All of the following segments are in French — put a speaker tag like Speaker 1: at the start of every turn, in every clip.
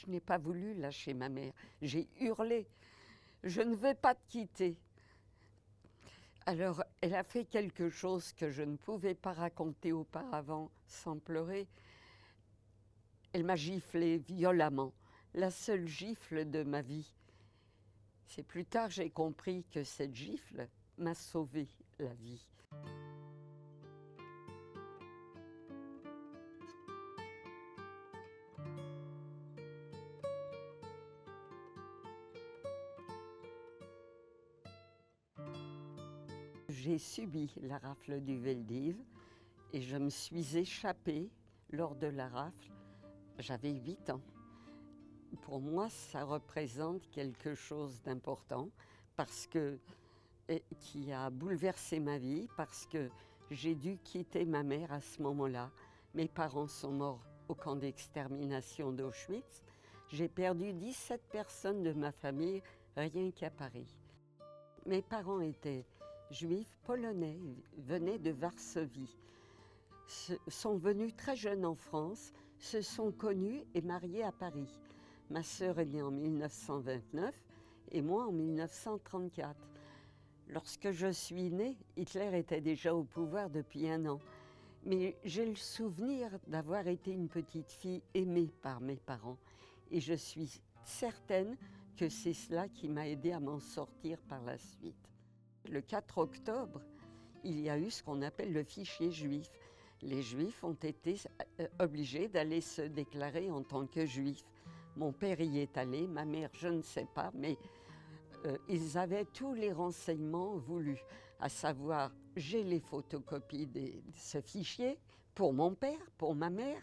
Speaker 1: Je n'ai pas voulu lâcher ma mère. J'ai hurlé. Je ne veux pas te quitter. Alors, elle a fait quelque chose que je ne pouvais pas raconter auparavant sans pleurer. Elle m'a giflé violemment, la seule gifle de ma vie. C'est plus tard que j'ai compris que cette gifle m'a sauvé la vie. J'ai subi la rafle du Veldiv et je me suis échappée lors de la rafle. J'avais 8 ans. Pour moi, ça représente quelque chose d'important qui a bouleversé ma vie parce que j'ai dû quitter ma mère à ce moment-là. Mes parents sont morts au camp d'extermination d'Auschwitz. J'ai perdu 17 personnes de ma famille rien qu'à Paris. Mes parents étaient juifs polonais, venaient de Varsovie. Sont venus très jeunes en France, se sont connus et mariés à Paris. Ma sœur est née en 1929 et moi en 1934. Lorsque je suis née, Hitler était déjà au pouvoir depuis 1 an. Mais j'ai le souvenir d'avoir été une petite fille aimée par mes parents. Et je suis certaine que c'est cela qui m'a aidée à m'en sortir par la suite. Le 4 octobre, il y a eu ce qu'on appelle le fichier juif. Les juifs ont été obligés d'aller se déclarer en tant que juifs. Mon père y est allé, ma mère, je ne sais pas, mais ils avaient tous les renseignements voulus, à savoir, j'ai les photocopies de ce fichier pour mon père, pour ma mère.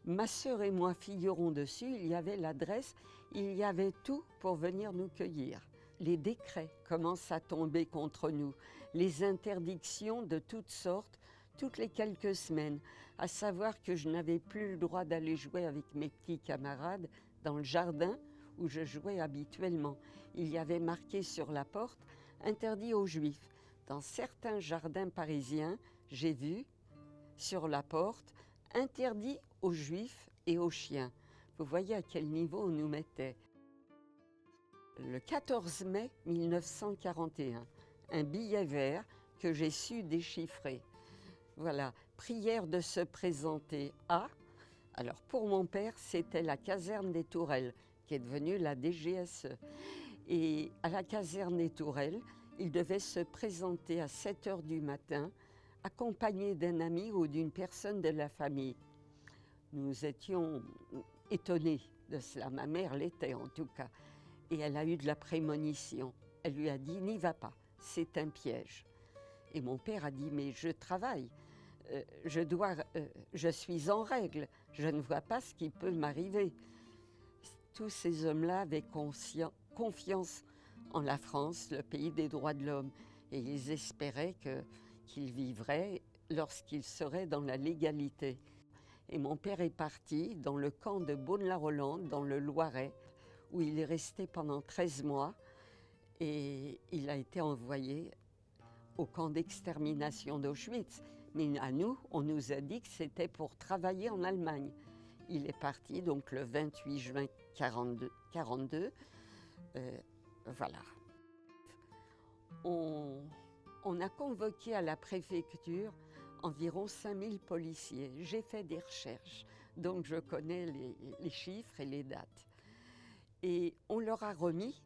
Speaker 1: Ma sœur et moi figurons dessus, il y avait l'adresse, il y avait tout pour venir nous cueillir. Les décrets commencent à tomber contre nous, les interdictions de toutes sortes, toutes les quelques semaines, à savoir que je n'avais plus le droit d'aller jouer avec mes petits camarades dans le jardin où je jouais habituellement. Il y avait marqué sur la porte « Interdit aux Juifs ». Dans certains jardins parisiens, j'ai vu sur la porte « Interdit aux Juifs et aux chiens ». Vous voyez à quel niveau on nous mettait. Le 14 mai 1941, un billet vert que j'ai su déchiffrer. Voilà, prière de se présenter à... Alors pour mon père, c'était la caserne des Tourelles, qui est devenue la DGSE. Et à la caserne des Tourelles, il devait se présenter à 7 h du matin, accompagné d'un ami ou d'une personne de la famille. Nous étions étonnés de cela, ma mère l'était en tout cas. Et elle a eu de la prémonition. Elle lui a dit « N'y va pas, c'est un piège ». Et mon père a dit « Mais je travaille, je suis en règle, je ne vois pas ce qui peut m'arriver ». Tous ces hommes-là avaient confiance en la France, le pays des droits de l'homme. Et ils espéraient qu'ils vivraient lorsqu'ils seraient dans la légalité. Et mon père est parti dans le camp de Beaune-la-Rolande, dans le Loiret, où il est resté pendant 13 mois et il a été envoyé au camp d'extermination d'Auschwitz. Mais à nous, on nous a dit que c'était pour travailler en Allemagne. Il est parti donc le 28 juin 1942. Voilà. On a convoqué à la préfecture environ 5000 policiers. J'ai fait des recherches, donc je connais les chiffres et les dates. Et on leur a remis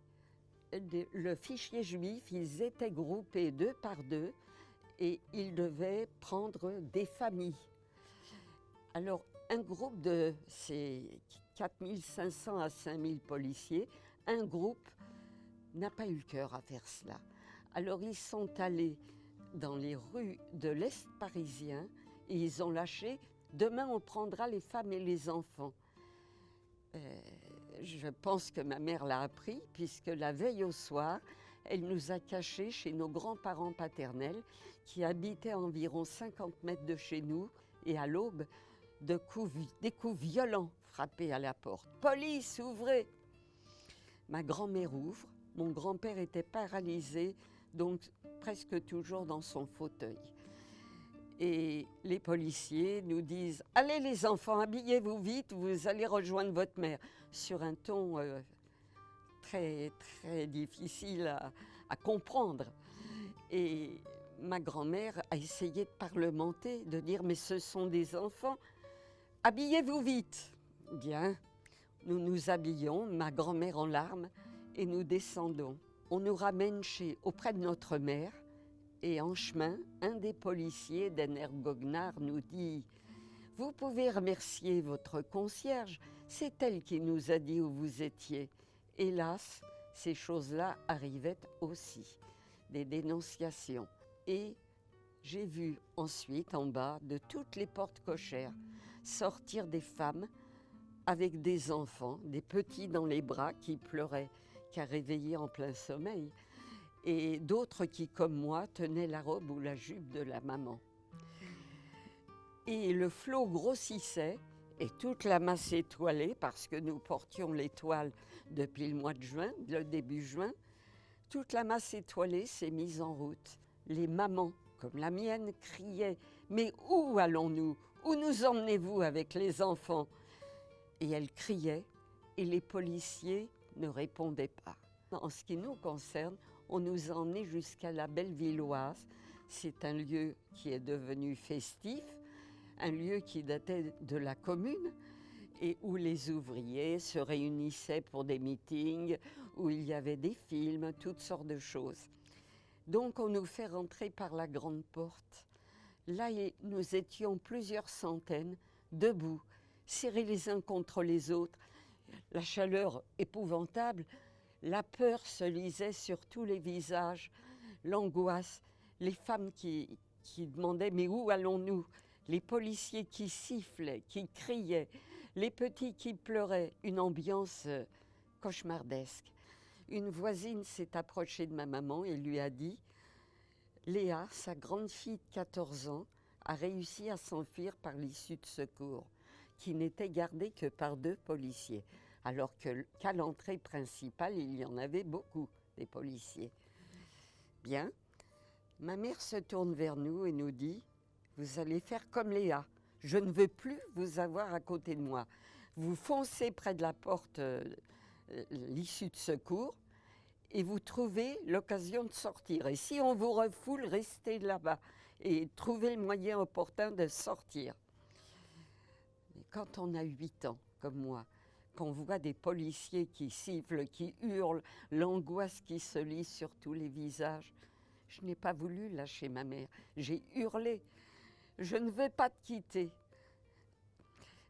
Speaker 1: le fichier juif, ils étaient groupés 2 par 2 et ils devaient prendre des familles. Alors, un groupe de ces 4500 à 5000 policiers, un groupe n'a pas eu le cœur à faire cela. Alors, ils sont allés dans les rues de l'Est parisien et ils ont lâché « Demain, on prendra les femmes et les enfants ». Je pense que ma mère l'a appris, puisque la veille au soir, elle nous a cachés chez nos grands-parents paternels, qui habitaient à environ 50 mètres de chez nous, et à l'aube, des coups violents frappaient à la porte. « Police, ouvrez !» Ma grand-mère ouvre, mon grand-père était paralysé, donc presque toujours dans son fauteuil. Et les policiers nous disent « Allez les enfants, habillez-vous vite, vous allez rejoindre votre mère » sur un ton très, très difficile à comprendre. Et ma grand-mère a essayé de parlementer, de dire « Mais ce sont des enfants, habillez-vous vite !» Bien, nous nous habillons, ma grand-mère en larmes, et nous descendons. On nous ramène auprès de notre mère. Et en chemin, un des policiers d'Enner Goguenard nous dit « Vous pouvez remercier votre concierge, c'est elle qui nous a dit où vous étiez. » Hélas, ces choses-là arrivaient aussi, des dénonciations. Et j'ai vu ensuite, en bas, de toutes les portes cochères, sortir des femmes avec des enfants, des petits dans les bras qui pleuraient, car réveillés en plein sommeil. Et d'autres qui, comme moi, tenaient la robe ou la jupe de la maman. Et le flot grossissait, et toute la masse étoilée, parce que nous portions l'étoile depuis le mois de juin, le début juin, toute la masse étoilée s'est mise en route. Les mamans, comme la mienne, criaient « Mais où allons-nous? Où nous emmenez-vous avec les enfants ?» Et elles criaient, et les policiers ne répondaient pas. En ce qui nous concerne, on nous a emmenés jusqu'à la Bellevilloise. C'est un lieu qui est devenu festif, un lieu qui datait de la commune et où les ouvriers se réunissaient pour des meetings, où il y avait des films, toutes sortes de choses. Donc on nous fait rentrer par la grande porte. Là, nous étions plusieurs centaines, debout, serrés les uns contre les autres. La chaleur épouvantable. La peur se lisait sur tous les visages, l'angoisse, les femmes qui demandaient « mais où allons-nous » les policiers qui sifflaient, qui criaient, les petits qui pleuraient, une ambiance cauchemardesque. Une voisine s'est approchée de ma maman et lui a dit « Léa, sa grande fille de 14 ans, a réussi à s'enfuir par l'issue de secours, qui n'était gardée que par 2 policiers. » Alors qu'à l'entrée principale, il y en avait beaucoup, des policiers. Bien, ma mère se tourne vers nous et nous dit « Vous allez faire comme Léa, je ne veux plus vous avoir à côté de moi. Vous foncez près de la porte, l'issue de secours, et vous trouvez l'occasion de sortir. Et si on vous refoule, restez là-bas et trouvez le moyen opportun de sortir. » Mais quand on a 8 ans, comme moi, qu'on voit des policiers qui sifflent, qui hurlent, l'angoisse qui se lit sur tous les visages, je n'ai pas voulu lâcher ma mère. J'ai hurlé « Je ne veux pas te quitter !»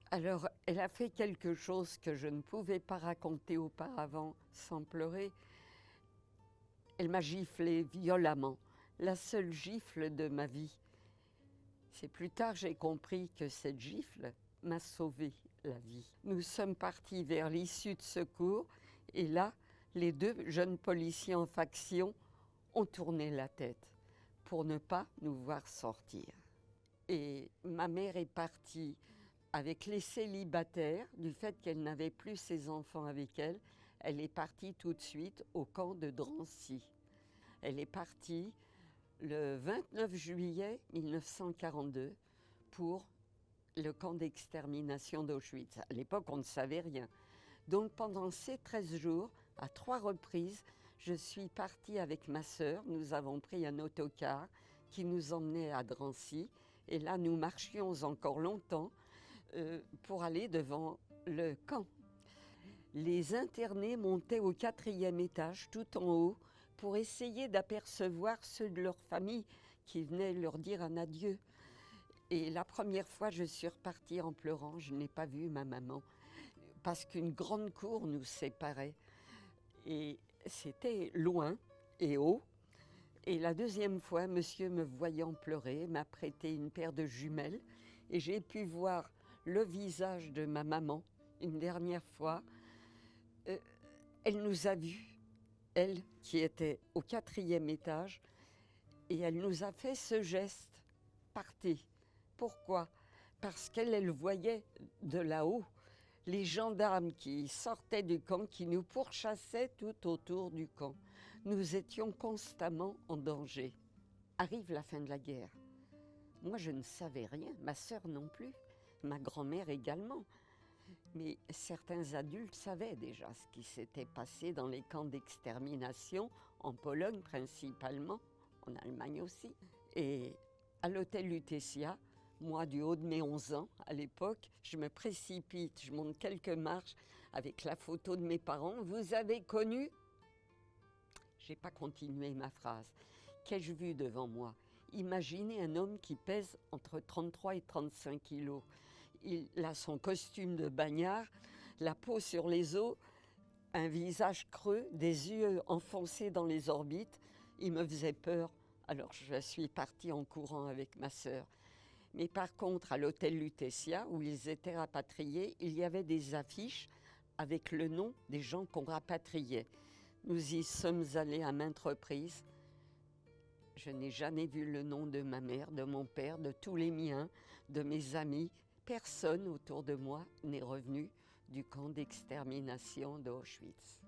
Speaker 1: Alors, elle a fait quelque chose que je ne pouvais pas raconter auparavant sans pleurer. Elle m'a giflé violemment, la seule gifle de ma vie. C'est plus tard que j'ai compris que cette gifle m'a sauvé la vie. Nous sommes partis vers l'issue de secours et là, les 2 jeunes policiers en faction ont tourné la tête pour ne pas nous voir sortir. Et ma mère est partie avec les célibataires, du fait qu'elle n'avait plus ses enfants avec elle. Elle est partie tout de suite au camp de Drancy. Elle est partie le 29 juillet 1942 pour le camp d'extermination d'Auschwitz. À l'époque, on ne savait rien. Donc pendant ces 13 jours, à 3 reprises, je suis partie avec ma sœur. Nous avons pris un autocar qui nous emmenait à Drancy. Et là, nous marchions encore longtemps pour aller devant le camp. Les internés montaient au 4e étage, tout en haut, pour essayer d'apercevoir ceux de leur famille qui venaient leur dire un adieu. Et la première fois, je suis repartie en pleurant. Je n'ai pas vu ma maman parce qu'une grande cour nous séparait. Et c'était loin et haut. Et la deuxième fois, monsieur, me voyant pleurer, m'a prêté une paire de jumelles. Et j'ai pu voir le visage de ma maman une dernière fois. Elle nous a vus, elle qui était au 4e étage. Et elle nous a fait ce geste. Partez. Pourquoi? Parce qu'elle voyait de là-haut les gendarmes qui sortaient du camp, qui nous pourchassaient tout autour du camp. Nous étions constamment en danger. Arrive la fin de la guerre. Moi, je ne savais rien, ma sœur non plus, ma grand-mère également. Mais certains adultes savaient déjà ce qui s'était passé dans les camps d'extermination, en Pologne principalement, en Allemagne aussi. Et à l'hôtel Lutetia, moi, du haut de mes 11 ans, à l'époque, je me précipite, je monte quelques marches avec la photo de mes parents. Vous avez connu? J'ai pas continué ma phrase. Qu'ai-je vu devant moi? Imaginez un homme qui pèse entre 33 et 35 kilos. Il a son costume de bagnard, la peau sur les os, un visage creux, des yeux enfoncés dans les orbites. Il me faisait peur, alors je suis partie en courant avec ma sœur. Mais par contre, à l'hôtel Lutetia, où ils étaient rapatriés, il y avait des affiches avec le nom des gens qu'on rapatriait. Nous y sommes allés à maintes reprises. Je n'ai jamais vu le nom de ma mère, de mon père, de tous les miens, de mes amis. Personne autour de moi n'est revenu du camp d'extermination d'Auschwitz.